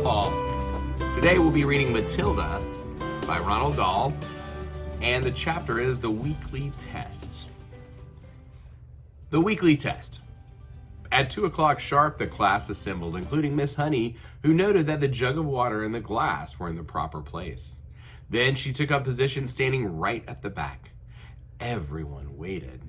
all. Today we'll be reading Matilda by Roald Dahl, and the chapter is The Weekly Test. The Weekly Test. At 2 o'clock sharp, the class assembled, including Miss Honey, who noted that the jug of water and the glass were in the proper place. Then she took up position standing right at the back. Everyone waited.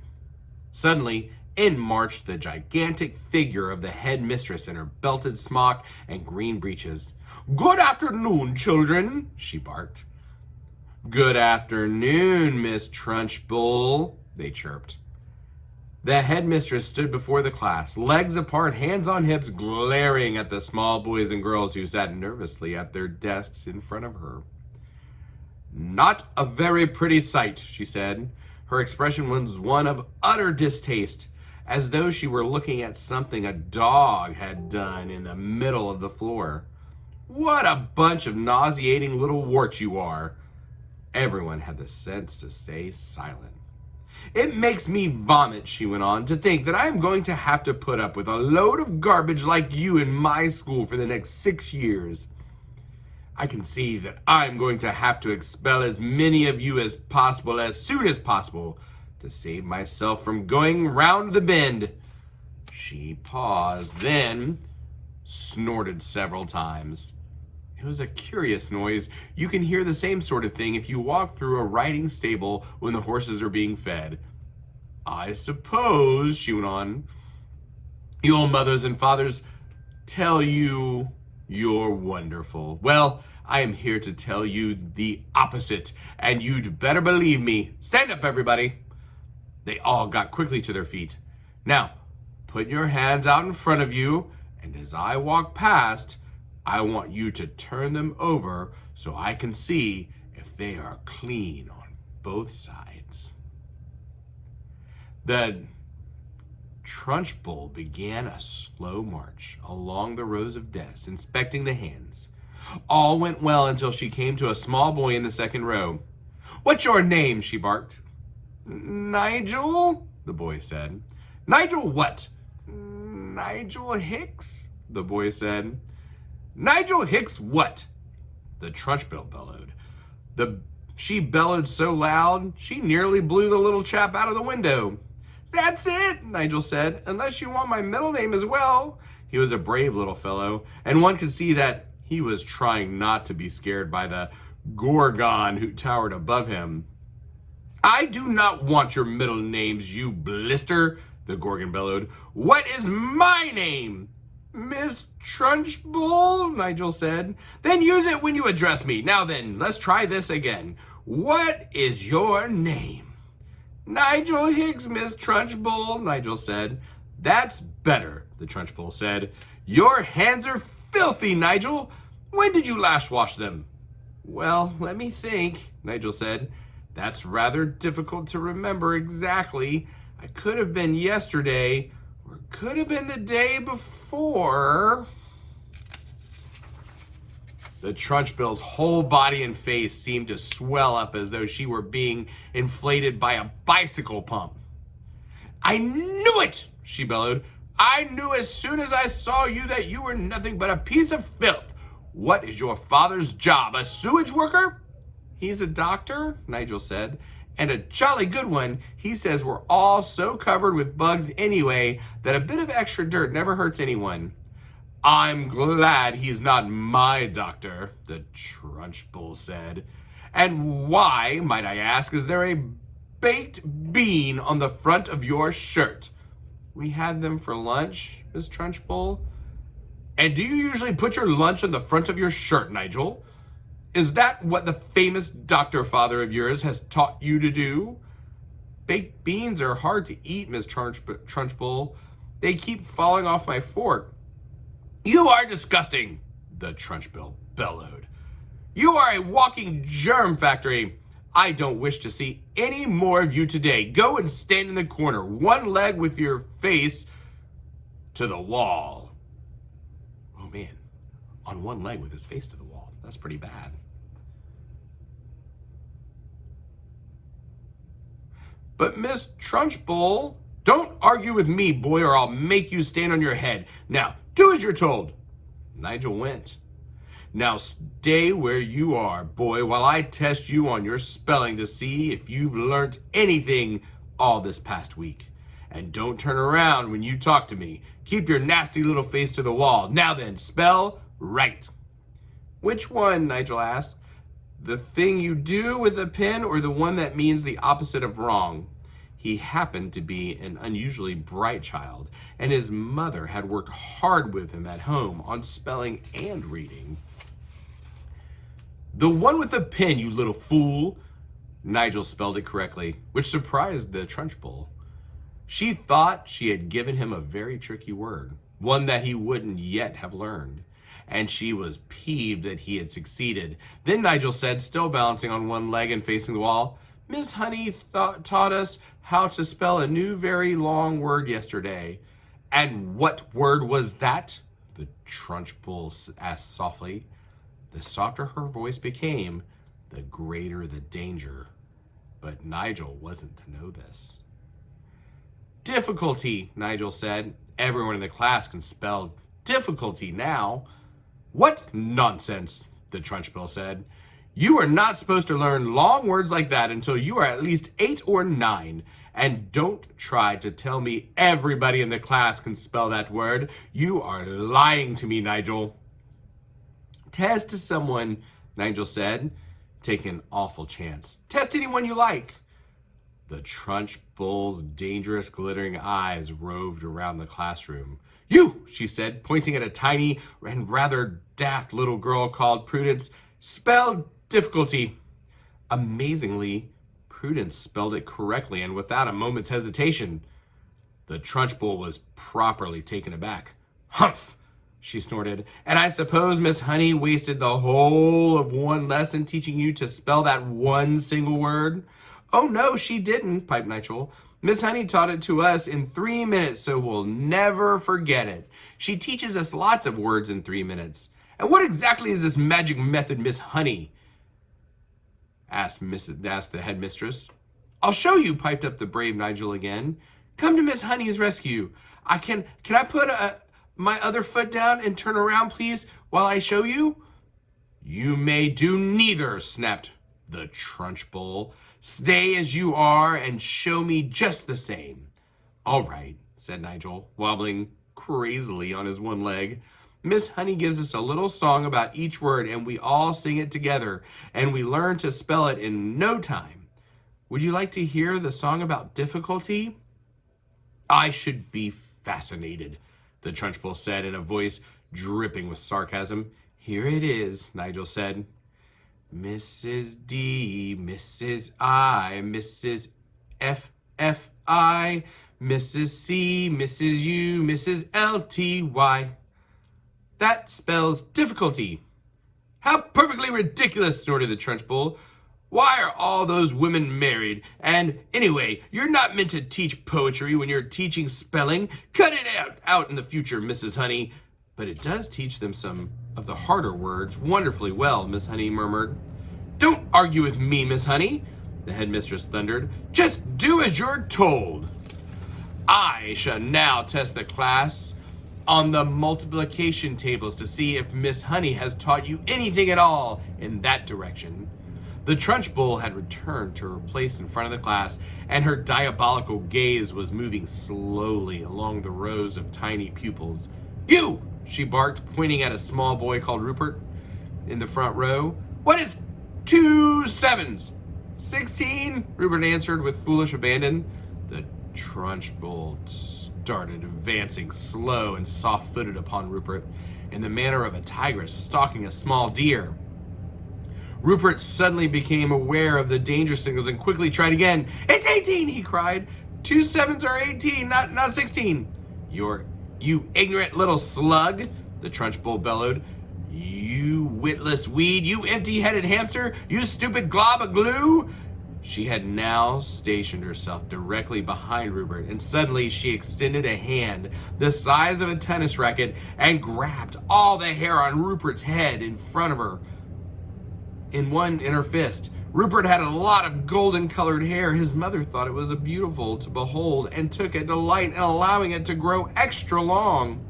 Suddenly, in marched the gigantic figure of the headmistress in her belted smock and green breeches. "Good afternoon, children," she barked. "Good afternoon, Miss Trunchbull," they chirped. The headmistress stood before the class, legs apart, hands on hips, glaring at the small boys and girls who sat nervously at their desks in front of her. "Not a very pretty sight," she said. Her expression was one of utter distaste, as though she were looking at something a dog had done in the middle of the floor. "What a bunch of nauseating little warts you are." Everyone had the sense to stay silent. "It makes me vomit," she went on, "to think that I am going to have to put up with a load of garbage like you in my school for the next 6 years. I can see that I'm going to have to expel as many of you as possible as soon as possible to save myself from going round the bend." She paused, then snorted several times. It was a curious noise. You can hear the same sort of thing if you walk through a riding stable when the horses are being fed. "I suppose," she went on, "your mothers and fathers tell you you're wonderful. Well, I am here to tell you the opposite, and you'd better believe me. Stand up, everybody." They all got quickly to their feet. "Now, put your hands out in front of you, and as I walk past, I want you to turn them over so I can see if they are clean on both sides." The Trunchbull began a slow march along the rows of desks, inspecting the hands. All went well until she came to a small boy in the second row. "What's your name?" she barked. "Nigel," the boy said. "Nigel what?" "Nigel Hicks," the boy said. "Nigel Hicks what?" the Trunchbull bellowed. She bellowed so loud, she nearly blew the little chap out of the window. "That's it," Nigel said, "unless you want my middle name as well." He was a brave little fellow, and one could see that he was trying not to be scared by the Gorgon who towered above him. "I do not want your middle names, you blister," the Gorgon bellowed. "What is my name?" "Miss Trunchbull," Nigel said. "Then use it when you address me. Now then, let's try this again. What is your name?" "Nigel Hicks, Miss Trunchbull," Nigel said. "That's better," the Trunchbull said. "Your hands are filthy, Nigel. When did you last wash them?" "Well, let me think," Nigel said. "That's rather difficult to remember exactly. I could have been yesterday, or it could have been the day before." The Trunchbull's whole body and face seemed to swell up as though she were being inflated by a bicycle pump. "I knew it," she bellowed. "I knew as soon as I saw you that you were nothing but a piece of filth. What is your father's job, a sewage worker?" "He's a doctor," Nigel said, "and a jolly good one. He says we're all so covered with bugs anyway that a bit of extra dirt never hurts anyone." "I'm glad he's not my doctor," the Trunchbull said. "And why, might I ask, is there a baked bean on the front of your shirt?" "We had them for lunch, Miss Trunchbull." "And do you usually put your lunch on the front of your shirt, Nigel? Is that what the famous doctor father of yours has taught you to do?" "Baked beans are hard to eat, Miss Trunchbull. They keep falling off my fork." "You are disgusting," the Trunchbull bellowed. "You are a walking germ factory. I don't wish to see any more of you today. Go and stand in the corner, one leg with your face to the wall." Oh man, on one leg with his face to the wall. That's pretty bad. "But Miss Trunchbull," "Don't argue with me, boy, or I'll make you stand on your head. Now, do as you're told." Nigel went. Now stay where you are, boy, while I test you on your spelling to see if you've learnt anything all this past week. And don't turn around when you talk to me. Keep your nasty little face to the wall. Now then, spell right." "Which one?" Nigel asked. "The thing you do with a pen or the one that means the opposite of wrong?" He happened to be an unusually bright child, and his mother had worked hard with him at home on spelling and reading. "The one with the pen, you little fool." Nigel spelled it correctly, which surprised the Trunchbull. She thought she had given him a very tricky word, one that he wouldn't yet have learned, and she was peeved that he had succeeded. Then Nigel said, still balancing on one leg and facing the wall, "Miss Honey taught us how to spell a new very long word yesterday." "And what word was that?" the Trunchbull asked softly. The softer her voice became, the greater the danger. But Nigel wasn't to know this. "Difficulty," Nigel said. "Everyone in the class can spell difficulty now." "What nonsense," the Trunchbull said. "You are not supposed to learn long words like that until you are at least 8 or 9. And don't try to tell me everybody in the class can spell that word. You are lying to me, Nigel." "Test someone," Nigel said, taking an awful chance. "Test anyone you like." The Trunchbull's dangerous glittering eyes roved around the classroom. "You," she said, pointing at a tiny and rather daft little girl called Prudence, "spell difficulty." Amazingly, Prudence spelled it correctly and without a moment's hesitation. The Trunchbull was properly taken aback. "Humph," she snorted. "And I suppose Miss Honey wasted the whole of one lesson teaching you to spell that one single word?" "Oh, no, she didn't," piped Nigel. "Miss Honey taught it to us in 3 minutes, so we'll never forget it. She teaches us lots of words in 3 minutes. And what exactly is this magic method, Miss Honey?" asked the headmistress. "I'll show you," piped up the brave Nigel again. "Come to Miss Honey's rescue. Can I put my other foot down and turn around, please, while I show you?" "You may do neither," snapped the Trunchbull. "Stay as you are and show me just the same." "All right," said Nigel, wobbling crazily on his one leg. "Miss Honey gives us a little song about each word, and we all sing it together, and we learn to spell it in no time. Would you like to hear the song about difficulty?" "I should be fascinated," the Trunchbull said in a voice dripping with sarcasm. "Here it is," Nigel said. "Mrs. D, Mrs. I, Mrs. F, F, I, Mrs. C, Mrs. U, Mrs. L, T, Y. That spells difficulty." "How perfectly ridiculous," snorted the Trunchbull. "Why are all those women married? And anyway, you're not meant to teach poetry when you're teaching spelling. Cut it out in the future, Mrs. Honey." "But it does teach them some of the harder words wonderfully well," Miss Honey murmured. "Don't argue with me, Miss Honey," the headmistress thundered. "Just do as you're told. I shall now test the class on the multiplication tables to see if Miss Honey has taught you anything at all in that direction." The Trunchbull had returned to her place in front of the class, and her diabolical gaze was moving slowly along the rows of tiny pupils. "You!" she barked, pointing at a small boy called Rupert in the front row. "What is 2 sevens?" 16, Rupert answered with foolish abandon. The Trunchbull started advancing slow and soft-footed upon Rupert in the manner of a tigress stalking a small deer. Rupert suddenly became aware of the danger signals and quickly tried again. "It's 18, he cried. 2 sevens are 18, not 16. You ignorant little slug," the Trunchbull bellowed. "You witless weed, you empty-headed hamster, you stupid glob of glue." She had now stationed herself directly behind Rupert, and suddenly she extended a hand the size of a tennis racket and grabbed all the hair on Rupert's head in front of her in her fist. Rupert had a lot of golden-colored hair. His mother thought it was beautiful to behold and took a delight in allowing it to grow extra long.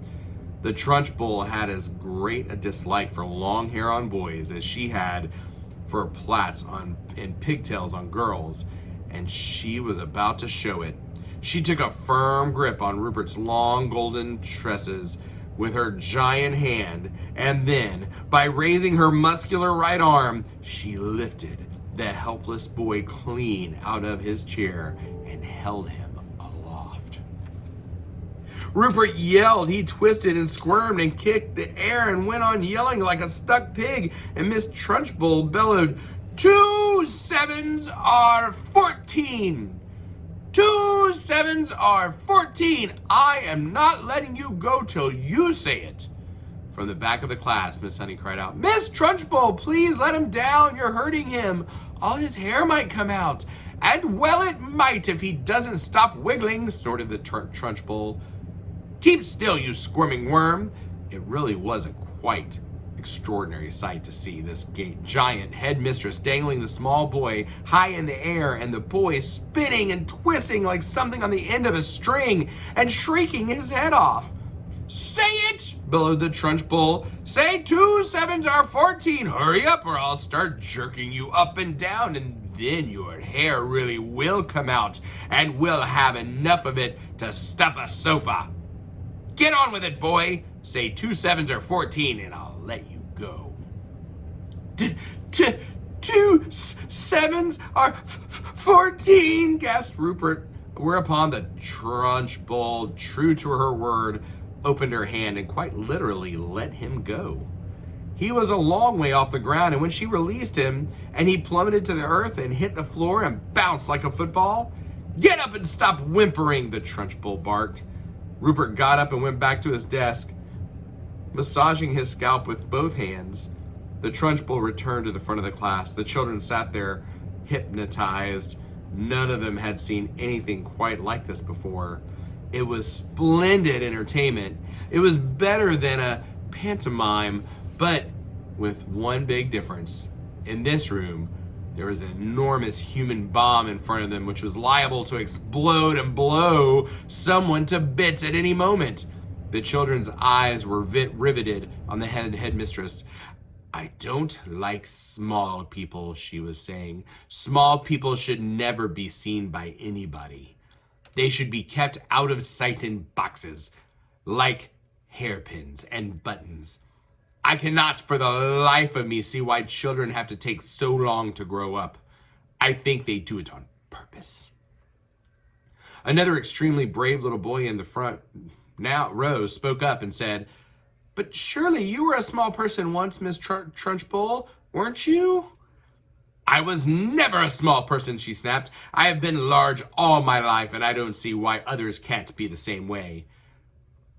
The Trunchbull had as great a dislike for long hair on boys as she had for plaits and pigtails on girls, and she was about to show it. She took a firm grip on Rupert's long golden tresses with her giant hand, and then, by raising her muscular right arm, she lifted the helpless boy clean out of his chair and held him aloft. Rupert yelled. He twisted and squirmed and kicked the air and went on yelling like a stuck pig, and Miss Trunchbull bellowed, 2 sevens are 14. 2 sevens are 14. I am not letting you go till you say it. From the back of the class, Miss Honey cried out, Miss Trunchbull, please let him down. You're hurting him. All his hair might come out. And well it might if he doesn't stop wiggling, snorted the Trunchbull. Keep still, you squirming worm. It really was a quite extraordinary sight to see this giant headmistress dangling the small boy high in the air, and the boy spinning and twisting like something on the end of a string and shrieking his head off. Say it, bellowed the Trunchbull. Say 2 sevens are 14. Hurry up or I'll start jerking you up and down, and then your hair really will come out, and we'll have enough of it to stuff a sofa. Get on with it, boy. Say 2 sevens are 14 and I'll let you go. 2 sevens are 14, gasped Rupert, whereupon the Trunchbull, true to her word, opened her hand and quite literally let him go. He was a long way off the ground, and when she released him and he plummeted to the earth and hit the floor and bounced like a football, get up and stop whimpering, the Trunchbull barked. Rupert got up and went back to his desk, massaging his scalp with both hands. The Trunchbull returned to the front of the class. The children sat there, hypnotized. None of them had seen anything quite like this before. It was splendid entertainment. It was better than a pantomime, but with one big difference. In this room, there was an enormous human bomb in front of them, which was liable to explode and blow someone to bits at any moment. The children's eyes were riveted on the headmistress. I don't like small people, she was saying. Small people should never be seen by anybody. They should be kept out of sight in boxes, like hairpins and buttons. I cannot for the life of me see why children have to take so long to grow up. I think they do it on purpose. Another extremely brave little boy in the front row spoke up and said, But surely you were a small person once, Miss Trunchbull, weren't you? I was never a small person, she snapped. I have been large all my life, and I don't see why others can't be the same way.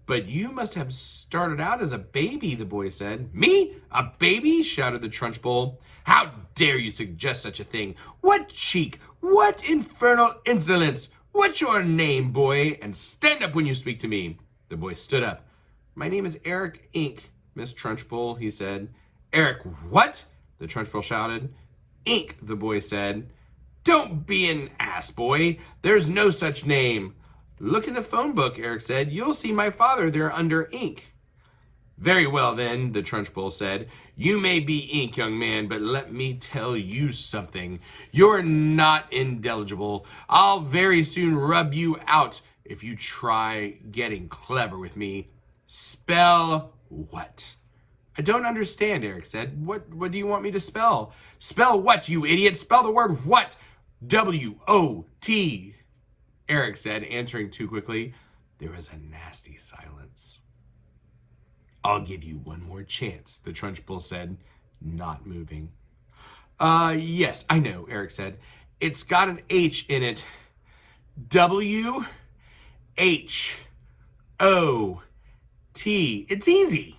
But you must have started out as a baby, the boy said. Me? A baby? Shouted the Trunchbull. How dare you suggest such a thing? What cheek? What infernal insolence? What's your name, boy? And stand up when you speak to me. The boy stood up. My name is Eric Ink, Miss Trunchbull, he said. Eric what? The Trunchbull shouted. Ink, the boy said. Don't be an ass, boy. There's no such name. Look in the phone book, Eric said. You'll see my father there under Ink. Very well, then, the Trunchbull said. You may be Ink, young man, but let me tell you something. You're not intelligible. I'll very soon rub you out if you try getting clever with me. Spell what? I don't understand, Eric said. What do you want me to spell? Spell what, you idiot? Spell the word what? W-O-T, Eric said, answering too quickly. There was a nasty silence. I'll give you one more chance, the Trunchbull said, not moving. Yes, I know, Eric said. It's got an H in it. W-H-O-T. It's easy.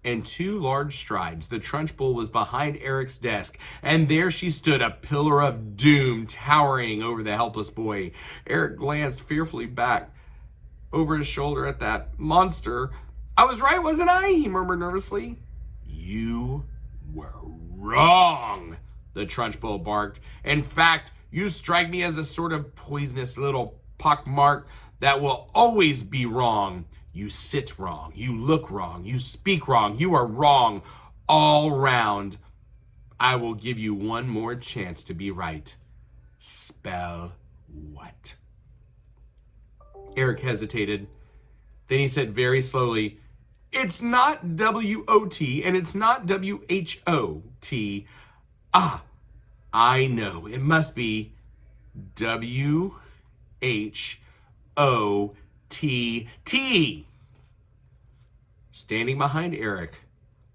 In 2 large strides, the Trunchbull was behind Eric's desk, and there she stood, a pillar of doom towering over the helpless boy. Eric glanced fearfully back over his shoulder at that monster. I was right, wasn't I? He murmured nervously. You were wrong, the Trunchbull barked. In fact, you strike me as a sort of poisonous little pockmark that will always be wrong. You sit wrong. You look wrong. You speak wrong. You are wrong all round. I will give you one more chance to be right. Spell what? Eric hesitated. Then he said very slowly, it's not W-O-T and it's not W-H-O-T. Ah, I know. It must be W-H-O-T-T. Standing behind Eric,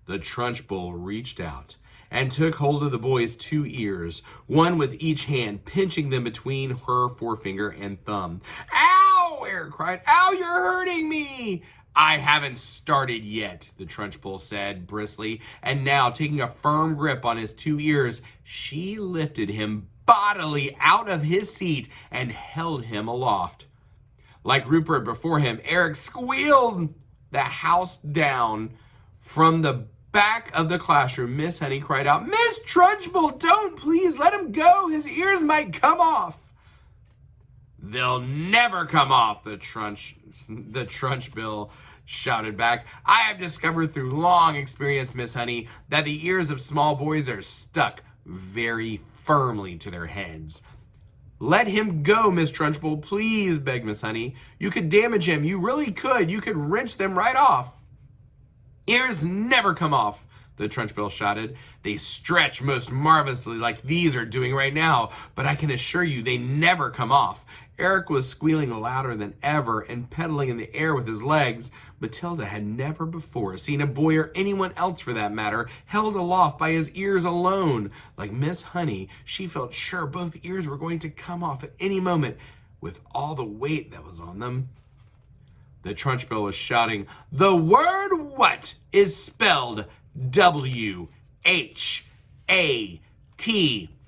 the Trunchbull reached out and took hold of the boy's two ears, one with each hand, pinching them between her forefinger and thumb. Ow! Eric cried. Ow, you're hurting me! I haven't started yet, the Trunchbull said briskly, and now, taking a firm grip on his two ears, she lifted him bodily out of his seat and held him aloft. Like Rupert before him, Eric squealed the house down. From the back of the classroom, Miss Honey cried out, Miss Trunchbull, don't, please, let him go. His ears might come off. They'll never come off, the Trunchbull shouted back. I have discovered through long experience, Miss Honey, that the ears of small boys are stuck very firmly to their heads. Let him go, Miss Trunchbull, please, begged Miss Honey. You could damage him. You really could. You could wrench them right off. Ears never come off, the Trunchbull shouted. They stretch most marvelously like these are doing right now, but I can assure you they never come off. Eric was squealing louder than ever and pedaling in the air with his legs. Matilda had never before seen a boy, or anyone else for that matter, held aloft by his ears alone. Like Miss Honey, she felt sure both ears were going to come off at any moment with all the weight that was on them. The Trunchbull was shouting, the word what is spelled W-H-A-T.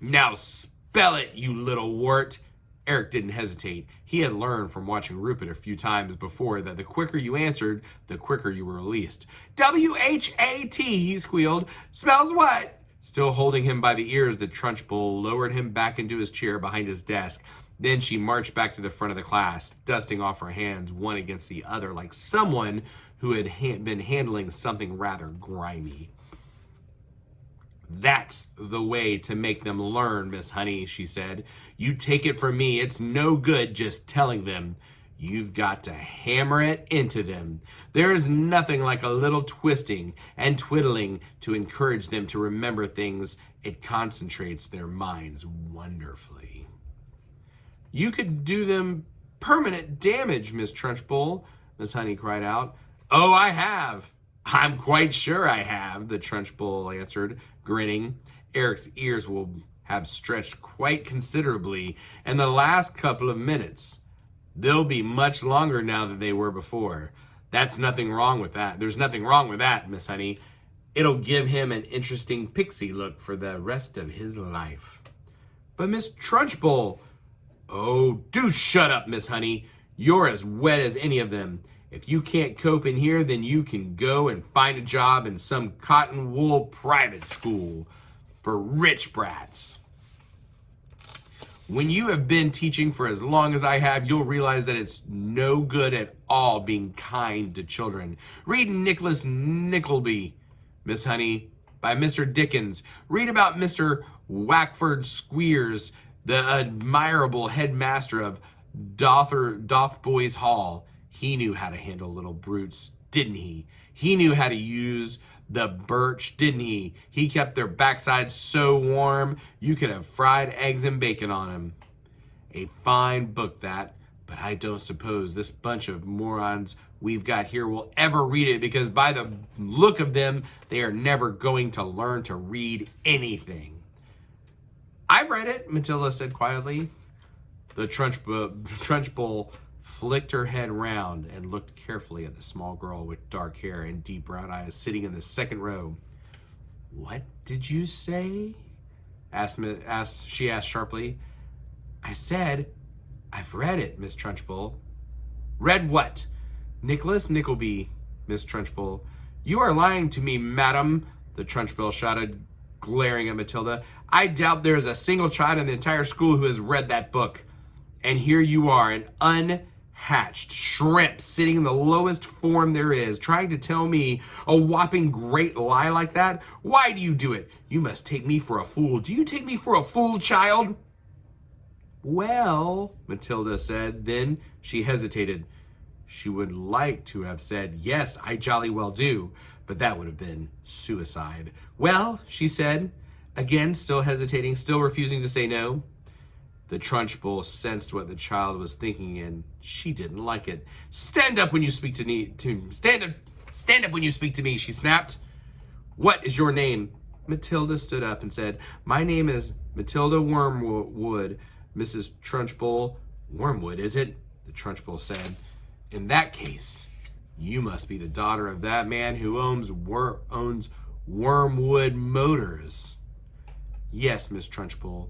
Now spell it, you little wart. Eric didn't hesitate. He had learned from watching Rupert a few times before that the quicker you answered, the quicker you were released. W-H-A-T, he squealed. Spells what? Still holding him by the ears, the Trunchbull lowered him back into his chair behind his desk. Then she marched back to the front of the class, dusting off her hands one against the other like someone who had been handling something rather grimy. That's the way to make them learn, Miss Honey, she said. You take it from me, it's no good just telling them. You've got to hammer it into them. There is nothing like a little twisting and twiddling to encourage them to remember things. It concentrates their minds wonderfully. You could do them permanent damage, Miss Trunchbull, Miss Honey cried out. Oh, I have. I'm quite sure I have, the Trunchbull answered, grinning. Eric's ears will have stretched quite considerably in the last couple of minutes. They'll be much longer now than they were before. That's nothing wrong with that. There's nothing wrong with that, Miss Honey. It'll give him an interesting pixie look for the rest of his life. But Miss Trunchbull... Oh, do shut up, Miss Honey. You're as wet as any of them. If you can't cope in here, then you can go and find a job in some cotton wool private school for rich brats. When you have been teaching for as long as I have, you'll realize that it's no good at all being kind to children. Read Nicholas Nickleby, Miss Honey, by Mr. Dickens. Read about Mr. Wackford Squeers, the admirable headmaster of Dotheboys Hall. He knew how to handle little brutes, didn't he? He knew how to use the birch, didn't he? He kept their backsides so warm, you could have fried eggs and bacon on him. A fine book that, but I don't suppose this bunch of morons we've got here will ever read it, because by the look of them, they are never going to learn to read anything. I've read it, Matilda said quietly. The Trunchbull flicked her head round and looked carefully at the small girl with dark hair and deep brown eyes sitting in the second row. What did you say? She asked sharply. I said, I've read it, Miss Trunchbull. Read what? Nicholas Nickleby, Miss Trunchbull. You are lying to me, madam, the Trunchbull shouted, glaring at Matilda. I doubt there is a single child in the entire school who has read that book. And here you are, an hatched shrimp sitting in the lowest form there is, trying to tell me a whopping great lie like that? Why do you do it? You must take me for a fool. Do you take me for a fool, child? Well, Matilda said. Then she hesitated. She would like to have said, yes, I jolly well do, but that would have been suicide. Well, she said, again, still hesitating, still refusing to say no. The Trunchbull sensed what the child was thinking, and she didn't like it. Stand up when you speak to me. Stand up when you speak to me, she snapped. What is your name? Matilda stood up and said, my name is Matilda Wormwood, Mrs. Trunchbull. Wormwood, is it? The Trunchbull said. In that case, you must be the daughter of that man who owns Wormwood Motors. Yes, Miss Trunchbull.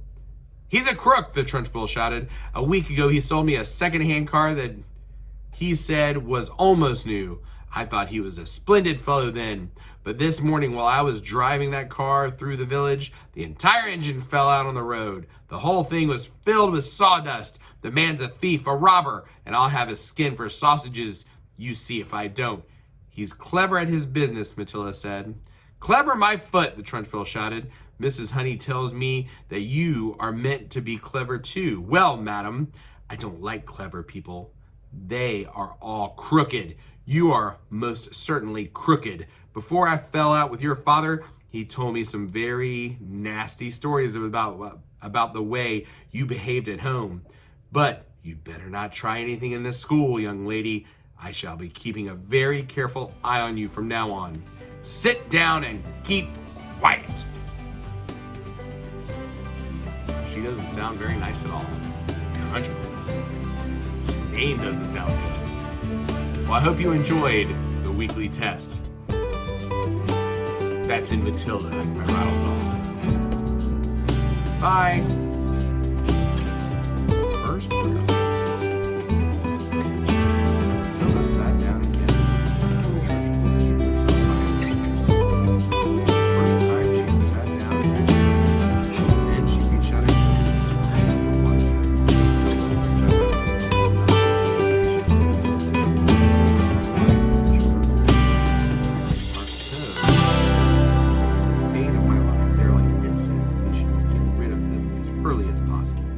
He's a crook, the Trunchbull shouted. A week ago, he sold me a second-hand car that he said was almost new. I thought he was a splendid fellow then. But this morning, while I was driving that car through the village, the entire engine fell out on the road. The whole thing was filled with sawdust. The man's a thief, a robber, and I'll have his skin for sausages. You see if I don't. He's clever at his business, Matilda said. Clever my foot, the Trunchbull shouted. Mrs. Honey tells me that you are meant to be clever too. Well, madam, I don't like clever people. They are all crooked. You are most certainly crooked. Before I fell out with your father, he told me some very nasty stories about the way you behaved at home. But you'd better not try anything in this school, young lady. I shall be keeping a very careful eye on you from now on. Sit down and keep quiet. She doesn't sound very nice at all. Trunchbull. Her name doesn't sound good. Well, I hope you enjoyed the weekly test. That's in Matilda by Roald Dahl. Bye. First Matilda sat down again. First time she sat down again. Then she reached out bane of my life. They're like insects. They should get rid of them as early as possible.